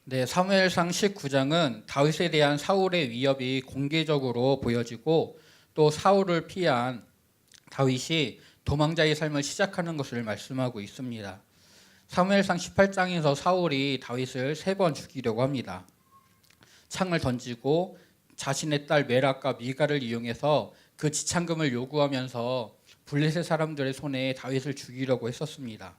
네, 사무엘상 19장은 다윗에 대한 사울의 위협이 공개적으로 보여지고 또 사울을 피한 다윗이 도망자의 삶을 시작하는 것을 말씀하고 있습니다. 사무엘상 18장에서 사울이 다윗을 3번 죽이려고 합니다. 창을 던지고 자신의 딸 메락과 미갈을 이용해서 그 지참금을 요구하면서 블레셋 사람들의 손에 다윗을 죽이려고 했었습니다.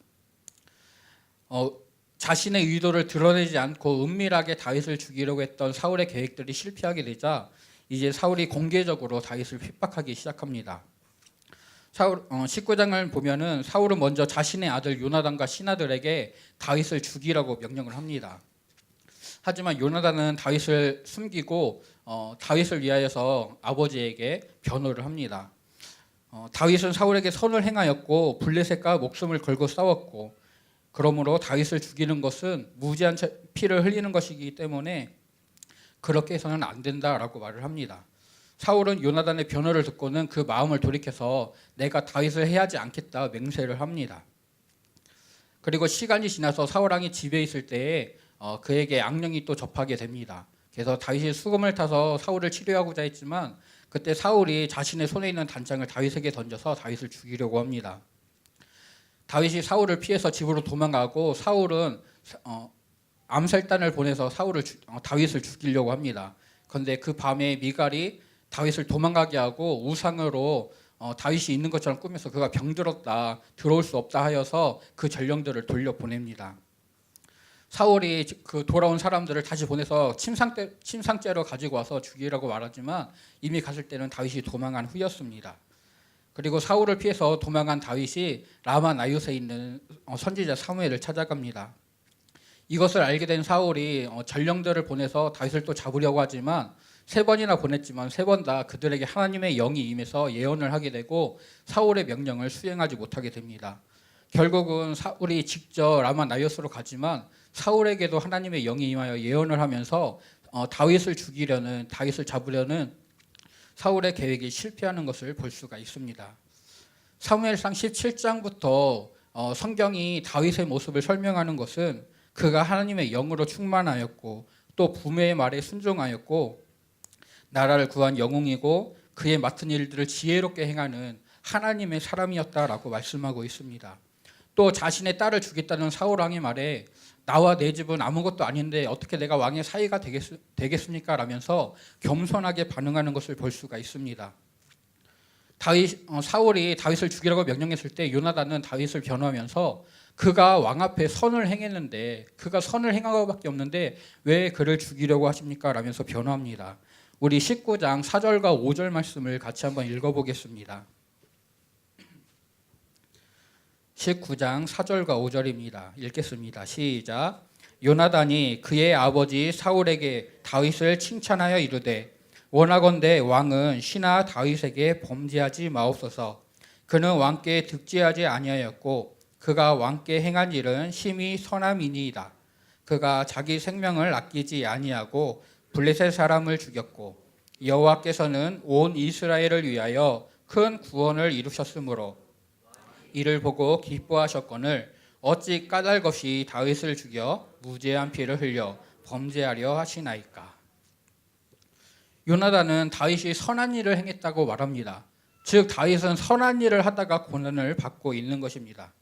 자신의 의도를 드러내지 않고 은밀하게 다윗을 죽이려고 했던 사울의 계획들이 실패하게 되자 이제 사울이 공개적으로 다윗을 핍박하기 시작합니다. 19장을 보면은 사울은 먼저 자신의 아들 요나단과 신하들에게 다윗을 죽이라고 명령을 합니다. 하지만 요나단은 다윗을 숨기고 다윗을 위하여서 아버지에게 변호를 합니다. 다윗은 사울에게 선을 행하였고 블레셋과 목숨을 걸고 싸웠고 그러므로 다윗을 죽이는 것은 무지한 피를 흘리는 것이기 때문에 그렇게 해서는 안 된다라고 말을 합니다. 사울은 요나단의 변호를 듣고는 그 마음을 돌이켜서 내가 다윗을 해하지 않겠다 맹세를 합니다. 그리고 시간이 지나서 사울 왕이 집에 있을 때에 그에게 악령이 또 접하게 됩니다. 그래서 다윗이 수금을 타서 사울을 치료하고자 했지만 그때 사울이 자신의 손에 있는 단장을 다윗에게 던져서 다윗을 죽이려고 합니다. 다윗이 사울을 피해서 집으로 도망가고 사울은 암살단을 보내서 다윗을 죽이려고 합니다. 그런데 그 밤에 미갈이 다윗을 도망가게 하고 우상으로 다윗이 있는 것처럼 꾸며서 그가 병들었다 들어올 수 없다 하여서 그 전령들을 돌려보냅니다. 사울이 그 돌아온 사람들을 다시 보내서 침상째로 가지고 와서 죽이라고 말하지만 이미 갔을 때는 다윗이 도망한 후였습니다. 그리고 사울을 피해서 도망한 다윗이 라마 나요스에 있는 선지자 사무엘을 찾아갑니다. 이것을 알게 된 사울이 전령들을 보내서 다윗을 또 잡으려고 하지만 3번이나 보냈지만 3번 다 그들에게 하나님의 영이 임해서 예언을 하게 되고 사울의 명령을 수행하지 못하게 됩니다. 결국은 사울이 직접 라마 나요스로 가지만 사울에게도 하나님의 영이 임하여 예언을 하면서 다윗을 잡으려는 사울의 계획이 실패하는 것을 볼 수가 있습니다. 사무엘상 17장부터 성경이 다윗의 모습을 설명하는 것은 그가 하나님의 영으로 충만하였고 또 부모의 말에 순종하였고 나라를 구한 영웅이고 그의 맡은 일들을 지혜롭게 행하는 하나님의 사람이었다라고 말씀하고 있습니다. 또 자신의 딸을 죽였다는 사울 왕의 말에 나와 내 집은 아무것도 아닌데 어떻게 내가 왕의 사위가 되겠습니까? 라면서 겸손하게 반응하는 것을 볼 수가 있습니다. 사울이 다윗을 죽이라고 명령했을 때 요나단은 다윗을 변호하면서 그가 왕 앞에 선을 행했는데 그가 선을 행한 것밖에 없는데 왜 그를 죽이려고 하십니까? 라면서 변호합니다. 우리 19장 4절과 5절 말씀을 같이 한번 읽어보겠습니다. 19장 4절과 5절입니다. 읽겠습니다. 시작. 요나단이 그의 아버지 사울에게 다윗을 칭찬하여 이르되 원하건대 왕은 신하 다윗에게 범죄하지 마옵소서. 그는 왕께 득죄하지 아니하였고 그가 왕께 행한 일은 심히 선함이니이다. 그가 자기 생명을 아끼지 아니하고 블레셋 사람을 죽였고 여호와께서는 온 이스라엘을 위하여 큰 구원을 이루셨으므로 이를 보고 기뻐하셨거늘 어찌 까닭없이 다윗을 죽여 무죄한 피를 흘려 범죄하려 하시나이까. 요나단은 다윗이 선한 일을 행했다고 말합니다. 즉 다윗은 선한 일을 하다가 고난을 받고 있는 것입니다.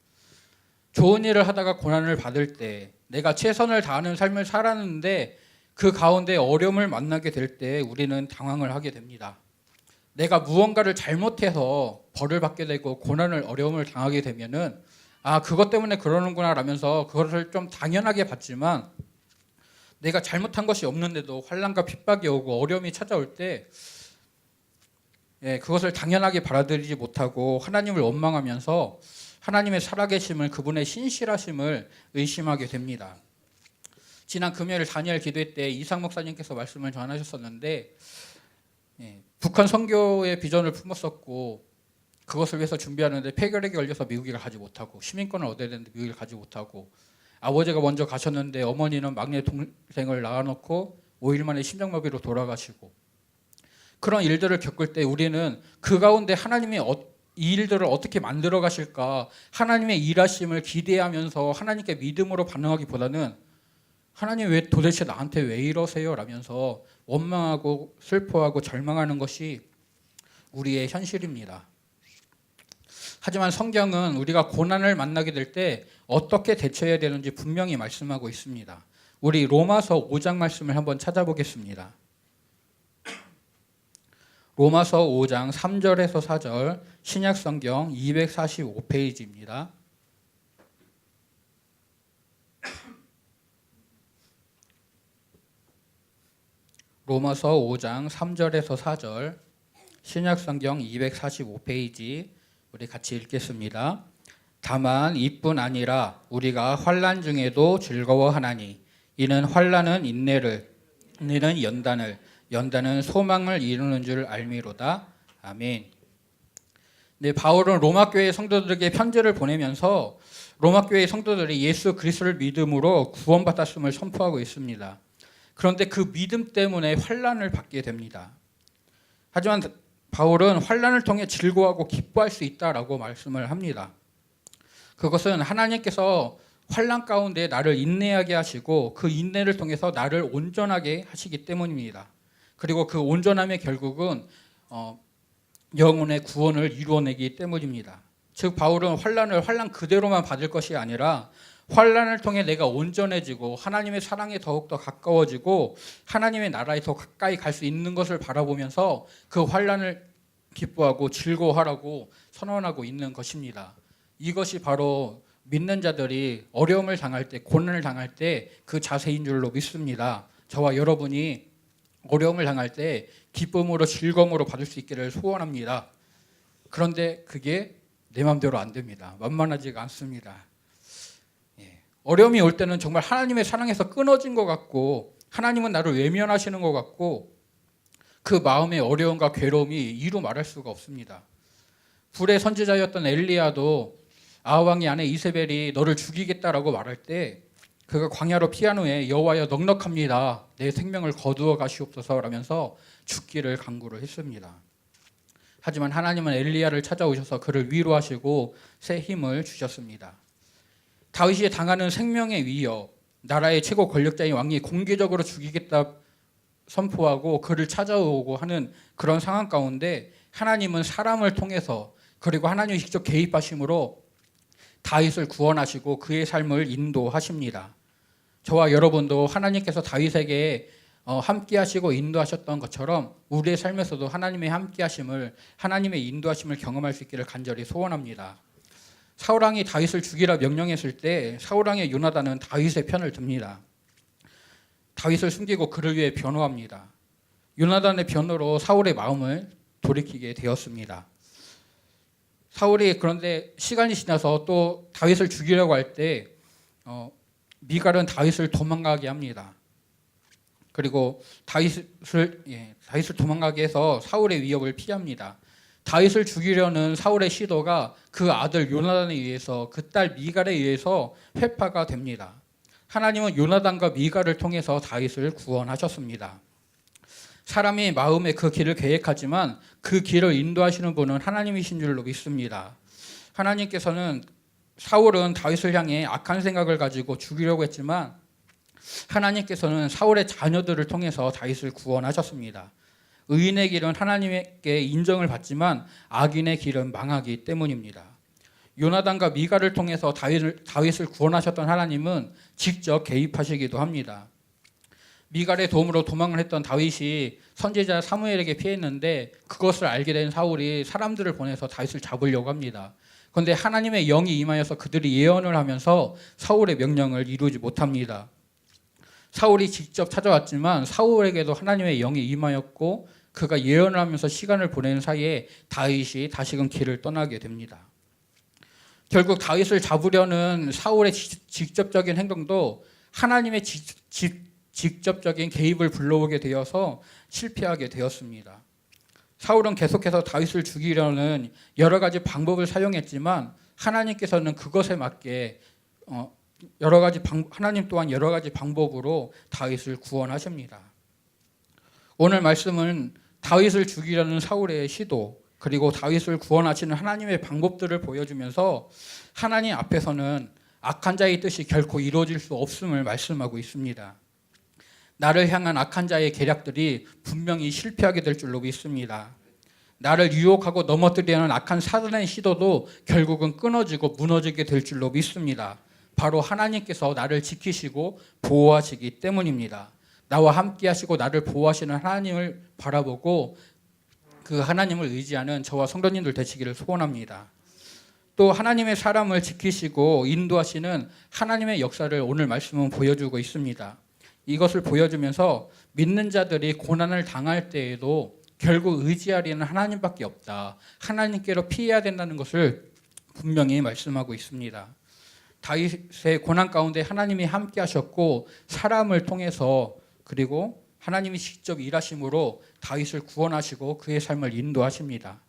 좋은 일을 하다가 고난을 받을 때 내가 최선을 다하는 삶을 살았는데 그 가운데 어려움을 만나게 될 때 우리는 당황을 하게 됩니다. 내가 무언가를 잘못해서 벌을 받게 되고 어려움을 당하게 되면은 그것 때문에 그러는구나 라면서 그것을 좀 당연하게 받지만 내가 잘못한 것이 없는데도 환난과 핍박이 오고 어려움이 찾아올 때 그것을 당연하게 받아들이지 못하고 하나님을 원망하면서 하나님의 살아계심을 그분의 신실하심을 의심하게 됩니다. 지난 금요일 다니엘 기도회 때 이상 목사님께서 말씀을 전하셨었는데 북한 선교의 비전을 품었었고 그것을 위해서 준비하는데 폐결핵에 걸려서 미국에 가지 못하고 시민권을 얻어야 되는데 미국에 가지 못하고 아버지가 먼저 가셨는데 어머니는 막내 동생을 낳아놓고 5일 만에 심장마비로 돌아가시고 그런 일들을 겪을 때 우리는 그 가운데 하나님이 이 일들을 어떻게 만들어 가실까 하나님의 일하심을 기대하면서 하나님께 믿음으로 반응하기보다는 하나님 왜 도대체 나한테 왜 이러세요? 라면서 원망하고 슬퍼하고 절망하는 것이 우리의 현실입니다. 하지만 성경은 우리가 고난을 만나게 될 때 어떻게 대처해야 되는지 분명히 말씀하고 있습니다. 우리 로마서 5장 말씀을 한번 찾아보겠습니다. 로마서 5장 3절에서 4절 신약성경 245페이지입니다. 로마서 5장 3절에서 4절 신약성경 245페이지 우리 같이 읽겠습니다. 다만 이뿐 아니라 우리가 환난 중에도 즐거워하나니 이는 환난은 인내를, 인내는 연단을, 연단은 소망을 이루는 줄 알미로다. 아멘. 네, 바울은 로마 교회 성도들에게 편지를 보내면서 로마 교회 성도들이 예수 그리스도를 믿음으로 구원받았음을 선포하고 있습니다. 그런데 그 믿음 때문에 환난을 받게 됩니다. 하지만 바울은 환난을 통해 즐거워하고 기뻐할 수 있다라고 말씀을 합니다. 그것은 하나님께서 환난 가운데 나를 인내하게 하시고 그 인내를 통해서 나를 온전하게 하시기 때문입니다. 그리고 그 온전함의 결국은 영혼의 구원을 이루어내기 때문입니다. 즉 바울은 환난 그대로만 받을 것이 아니라 환난을 통해 내가 온전해지고 하나님의 사랑에 더욱더 가까워지고 하나님의 나라에 더 가까이 갈 수 있는 것을 바라보면서 그 환난을 기뻐하고 즐거워하라고 선언하고 있는 것입니다. 이것이 바로 믿는 자들이 어려움을 당할 때, 고난을 당할 때 그 자세인 줄로 믿습니다. 저와 여러분이 어려움을 당할 때 기쁨으로 즐거움으로 받을 수 있기를 소원합니다. 그런데 그게 내 마음대로 안 됩니다. 만만하지가 않습니다. 어려움이 올 때는 정말 하나님의 사랑에서 끊어진 것 같고 하나님은 나를 외면하시는 것 같고 그 마음의 어려움과 괴로움이 이루 말할 수가 없습니다. 불의 선지자였던 엘리야도 아하왕의 아내 이세벨이 너를 죽이겠다라고 말할 때 그가 광야로 피한 후에 여호와여 넉넉합니다. 내 생명을 거두어 가시옵소서 라면서 죽기를 간구를 했습니다. 하지만 하나님은 엘리야를 찾아오셔서 그를 위로하시고 새 힘을 주셨습니다. 다윗이 당하는 생명의 위협, 나라의 최고 권력자인 왕이 공개적으로 죽이겠다 선포하고 그를 찾아오고 하는 그런 상황 가운데 하나님은 사람을 통해서 그리고 하나님이 직접 개입하심으로 다윗을 구원하시고 그의 삶을 인도하십니다. 저와 여러분도 하나님께서 다윗에게 함께 하시고 인도하셨던 것처럼 우리의 삶에서도 하나님의 함께 하심을, 하나님의 인도하심을 경험할 수 있기를 간절히 소원합니다. 사울왕이 다윗을 죽이라 명령했을 때 사울왕의 요나단은 다윗의 편을 듭니다. 다윗을 숨기고 그를 위해 변호합니다. 요나단의 변호로 사울의 마음을 돌이키게 되었습니다. 사울이 그런데 시간이 지나서 또 다윗을 죽이려고 할 때 미갈은 다윗을 도망가게 합니다. 그리고 다윗을 도망가게 해서 사울의 위협을 피합니다. 다윗을 죽이려는 사울의 시도가 그 아들 요나단에 의해서 그 딸 미갈에 의해서 회파가 됩니다. 하나님은 요나단과 미갈을 통해서 다윗을 구원하셨습니다. 사람이 마음에 그 길을 계획하지만 그 길을 인도하시는 분은 하나님이신 줄로 믿습니다. 하나님께서는 사울은 다윗을 향해 악한 생각을 가지고 죽이려고 했지만 하나님께서는 사울의 자녀들을 통해서 다윗을 구원하셨습니다. 의인의 길은 하나님께 인정을 받지만 악인의 길은 망하기 때문입니다. 요나단과 미갈을 통해서 다윗을 구원하셨던 하나님은 직접 개입하시기도 합니다. 미갈의 도움으로 도망을 했던 다윗이 선지자 사무엘에게 피했는데 그것을 알게 된 사울이 사람들을 보내서 다윗을 잡으려고 합니다. 그런데 하나님의 영이 임하여서 그들이 예언을 하면서 사울의 명령을 이루지 못합니다. 사울이 직접 찾아왔지만 사울에게도 하나님의 영이 임하였고 그가 예언을 하면서 시간을 보내는 사이에 다윗이 다시금 길을 떠나게 됩니다. 결국 다윗을 잡으려는 사울의 직접적인 행동도 하나님의 직접적인 개입을 불러오게 되어서 실패하게 되었습니다. 사울은 계속해서 다윗을 죽이려는 여러 가지 방법을 사용했지만 하나님께서는 그것에 맞게 하나님 또한 여러 가지 방법으로 다윗을 구원하십니다. 오늘 말씀은 다윗을 죽이려는 사울의 시도 그리고 다윗을 구원하시는 하나님의 방법들을 보여주면서 하나님 앞에서는 악한 자의 뜻이 결코 이루어질 수 없음을 말씀하고 있습니다. 나를 향한 악한 자의 계략들이 분명히 실패하게 될 줄로 믿습니다. 나를 유혹하고 넘어뜨리려는 악한 사단의 시도도 결국은 끊어지고 무너지게 될 줄로 믿습니다. 바로 하나님께서 나를 지키시고 보호하시기 때문입니다. 나와 함께 하시고 나를 보호하시는 하나님을 바라보고 그 하나님을 의지하는 저와 성도님들 되시기를 소원합니다. 또 하나님의 사람을 지키시고 인도하시는 하나님의 역사를 오늘 말씀은 보여주고 있습니다. 이것을 보여주면서 믿는 자들이 고난을 당할 때에도 결국 의지하리는 하나님밖에 없다. 하나님께로 피해야 된다는 것을 분명히 말씀하고 있습니다. 다윗의 고난 가운데 하나님이 함께 하셨고 사람을 통해서 그리고 하나님이 직접 일하심으로 다윗을 구원하시고 그의 삶을 인도하십니다.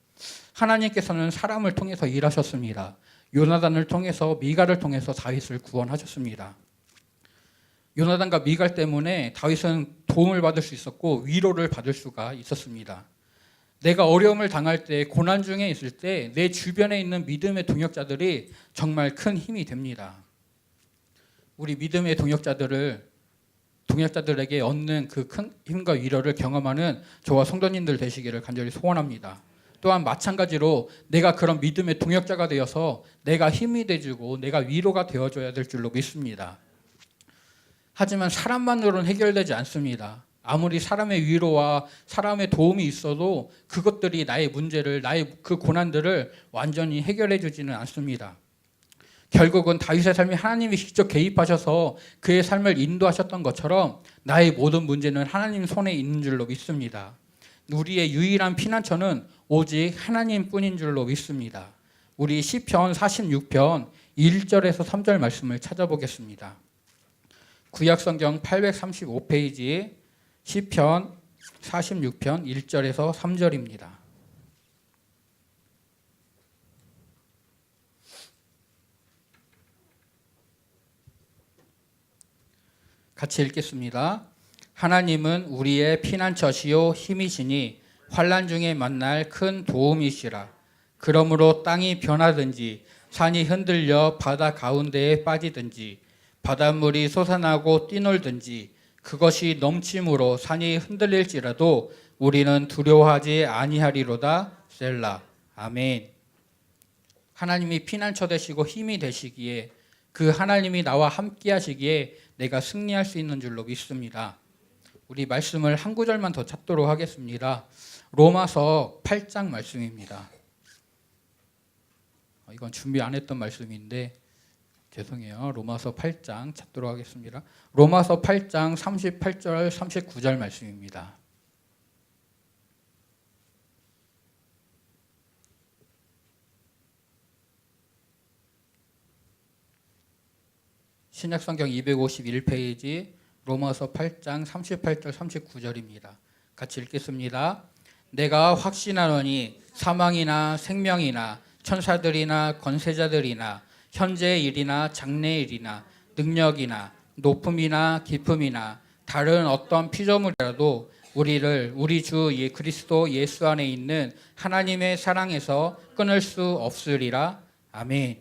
하나님께서는 사람을 통해서 일하셨습니다. 요나단을 통해서 미갈을 통해서 다윗을 구원하셨습니다. 요나단과 미갈 때문에 다윗은 도움을 받을 수 있었고 위로를 받을 수가 있었습니다. 내가 어려움을 당할 때 고난 중에 있을 때 내 주변에 있는 믿음의 동역자들이 정말 큰 힘이 됩니다. 우리 믿음의 동역자들에게 얻는 그 큰 힘과 위로를 경험하는 저와 성도님들 되시기를 간절히 소원합니다. 또한 마찬가지로 내가 그런 믿음의 동역자가 되어서 내가 힘이 돼주고 내가 위로가 되어줘야 될 줄로 믿습니다. 하지만 사람만으로는 해결되지 않습니다. 아무리 사람의 위로와 사람의 도움이 있어도 그것들이 나의 문제를, 나의 그 고난들을 완전히 해결해 주지는 않습니다. 결국은 다윗의 삶에 하나님이 직접 개입하셔서 그의 삶을 인도하셨던 것처럼 나의 모든 문제는 하나님 손에 있는 줄로 믿습니다. 우리의 유일한 피난처는 오직 하나님뿐인 줄로 믿습니다. 우리 시편 46편 1절에서 3절 말씀을 찾아보겠습니다. 구약성경 835페이지 시편 46편 1절에서 3절입니다. 같이 읽겠습니다. 하나님은 우리의 피난처시요 힘이시니 환난 중에 만날 큰 도움이시라. 그러므로 땅이 변하든지 산이 흔들려 바다 가운데에 빠지든지 바닷물이 솟아나고 뛰놀든지 그것이 넘침으로 산이 흔들릴지라도 우리는 두려워하지 아니하리로다. 셀라. 아멘. 하나님이 피난처 되시고 힘이 되시기에 그 하나님이 나와 함께 하시기에 내가 승리할 수 있는 줄로 믿습니다. 우리 말씀을 한 구절만 더 찾도록 하겠습니다. 로마서 8장 말씀입니다. 이건 준비 안 했던 말씀인데 죄송해요. 로마서 8장 찾도록 하겠습니다. 로마서 8장 38절 39절 말씀입니다. 신약성경 251페이지 로마서 8장 38절 39절입니다. 같이 읽겠습니다. 내가 확신하노니 사망이나 생명이나 천사들이나 권세자들이나 현재의 일이나 장래의 일이나 능력이나 높음이나 깊음이나 다른 어떤 피조물이라도 우리를 우리 주 그리스도 예수 안에 있는 하나님의 사랑에서 끊을 수 없으리라. 아멘.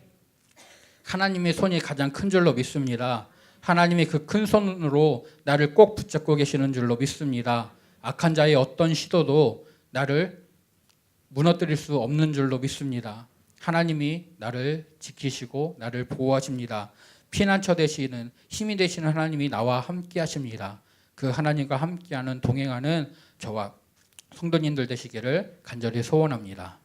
하나님의 손이 가장 큰 줄로 믿습니다. 하나님이 그 큰 손으로 나를 꼭 붙잡고 계시는 줄로 믿습니다. 악한 자의 어떤 시도도 나를 무너뜨릴 수 없는 줄로 믿습니다. 하나님이 나를 지키시고 나를 보호하십니다. 피난처 되시는 힘이 되시는 하나님이 나와 함께 하십니다. 그 하나님과 함께하는 동행하는 저와 성도님들 되시기를 간절히 소원합니다.